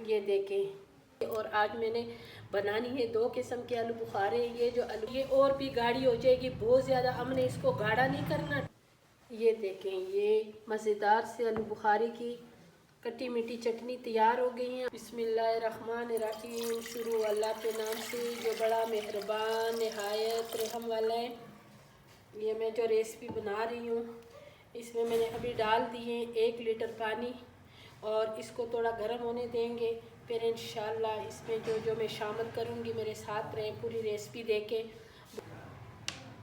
ये देखें। और आज मैंने बनानी है 2 किस्म के आलू बुखारे। ये जो आलू ये और भी गाढ़ी हो जाएगी बहुत ज़्यादा, हमने इसको गाढ़ा नहीं करना। ये देखें, ये मज़ेदार से आलू बुखारे की कटी मीठी चटनी तैयार हो गई है। बिस्मिल्लाहिर्रहमानिर्रहीम। शुरू अल्लाह के नाम से जो बड़ा मेहरबान नहायत रहम वाला है। ये मैं जो रेसिपी बना रही हूँ इसमें मैंने अभी डाल दिए 1 लीटर पानी और इसको थोड़ा गर्म होने देंगे। फिर इंशाल्लाह इसमें जो मैं शामिल करूँगी मेरे साथ रहें पूरी रेसिपी देखें।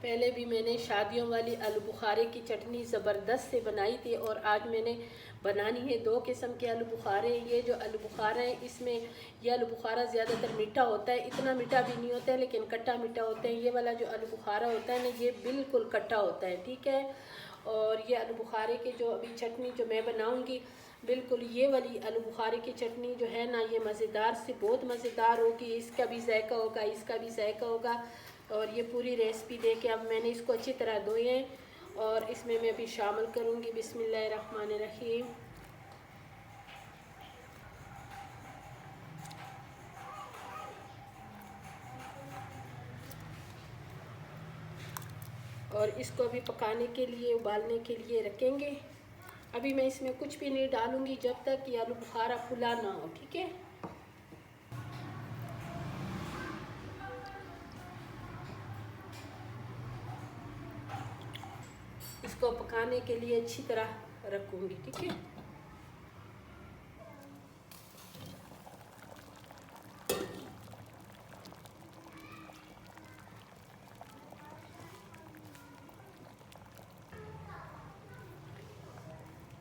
पहले भी मैंने शादियों वाली आलू बुखारे की चटनी ज़बरदस्त से बनाई थी और आज मैंने बनानी है 2 किस्म के आलू बुखारे। ये जो आलू बुखारा है इसमें ये आलू बुखारा ज़्यादातर मीठा होता है, इतना मीठा भी नहीं होता है लेकिन खट्टा मीठा होता है। ये वाला जो आलू बुखारा होता है ना ये बिल्कुल खट्टा होता है, ठीक है। और ये आलू बुखारे के जो अभी चटनी जो मैं बनाऊँगी बिल्कुल ये वाली आलू बुखारे की चटनी जो है ना ये मज़ेदार से बहुत मज़ेदार होगी। इसका भी जायका होगा, इसका भी जायका होगा। और ये पूरी रेसिपी दे के अब मैंने इसको अच्छी तरह धोए हैं और इसमें मैं अभी शामिल करूँगी। बिस्मिल्लाहिर्रहमानिर्रहीम। और इसको अभी पकाने के लिए उबालने के लिए रखेंगे। अभी मैं इसमें कुछ भी नहीं डालूँगी जब तक कि आलू बुखारा फुला ना हो, ठीक है। इसको पकाने के लिए अच्छी तरह रखूँगी, ठीक है।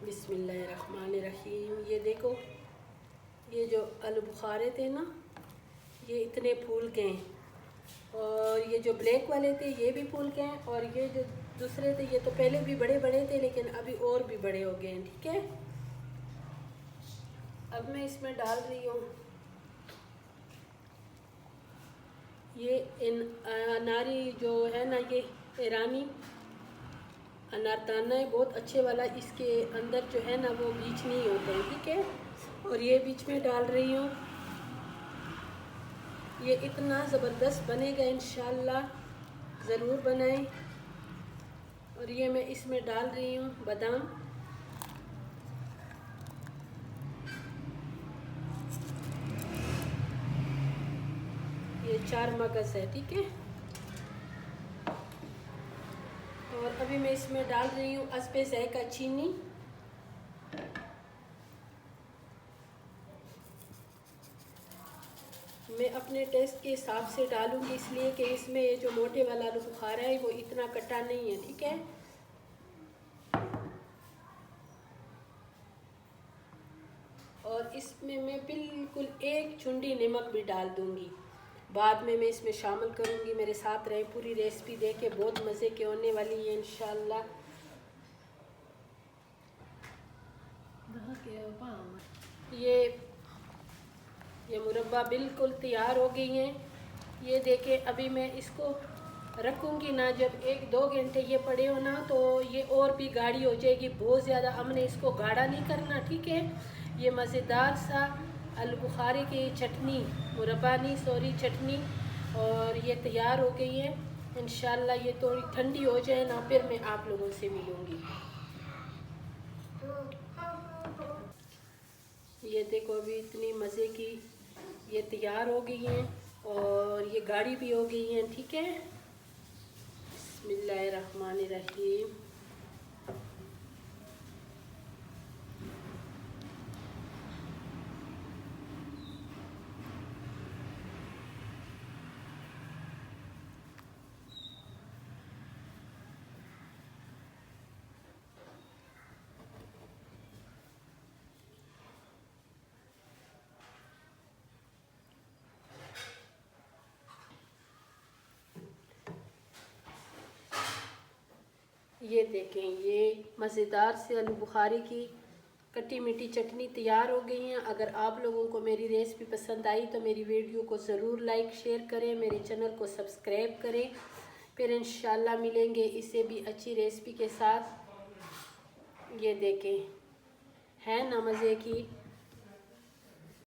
बिस्मिल्लाहिर्रहमानिर्रहीम। ये देखो, ये जो आलू बुखारे थे ना ये इतने फूल गए हैं और ये जो ब्लैक वाले थे ये भी फूल गए हैं और ये जो दूसरे थे ये तो पहले भी बड़े बड़े थे लेकिन अभी और भी बड़े हो गए हैं, ठीक है। अब मैं इसमें डाल रही हूँ ये अनारी जो है ना ये ईरानी अनारदाना है बहुत अच्छे वाला। इसके अंदर जो है ना वो बीज नहीं होते हैं, ठीक है। और ये बीच में डाल रही हूँ। ये इतना ज़बरदस्त बनेगा इंशाल्लाह, ज़रूर बनाएं। और ये मैं इसमें डाल रही हूँ बादाम। ये 4 मगज़ है, ठीक है। और अभी मैं इसमें डाल रही हूँ हस्बे ज़ायक़ा चीनी। मैं अपने टेस्ट के हिसाब से डालूँगी इसलिए कि इसमें ये जो मोटे वाला आलू बुखारा है वो इतना कटा नहीं है, ठीक है। और इसमें मैं बिल्कुल 1 चुंडी नमक भी डाल दूँगी, बाद में मैं इसमें शामिल करूँगी। मेरे साथ रहें पूरी रेसिपी देखे, बहुत मज़े की होने वाली है इंशाल्लाह। ये मुरब्बा बिल्कुल तैयार हो गई हैं। ये देखें, अभी मैं इसको रखूँगी ना जब 1-2 घंटे ये पड़े हो ना तो ये और भी गाढ़ी हो जाएगी बहुत ज़्यादा, हमने इसको गाढ़ा नहीं करना, ठीक है। ये मज़ेदार सा आलू बुखारे की चटनी, मुरब्बा नहीं सॉरी चटनी, और ये तैयार हो गई है। इंशाल्लाह ये थोड़ी ठंडी हो जाए ना फिर मैं आप लोगों से मिलूँगी। ये देखो अभी इतनी मज़े की ये तैयार हो गई हैं और ये गाढ़ी भी हो गई हैं, ठीक है। बिस्मिल्लाहिर्रहमानिर्रहीम। ये देखें, ये मज़ेदार से आलू बुखारे की कटी मीठी चटनी तैयार हो गई हैं। अगर आप लोगों को मेरी रेसिपी पसंद आई तो मेरी वीडियो को ज़रूर लाइक शेयर करें, मेरे चैनल को सब्सक्राइब करें। फिर इंशाल्लाह मिलेंगे इससे भी अच्छी रेसिपी के साथ। ये देखें है ना मज़े की।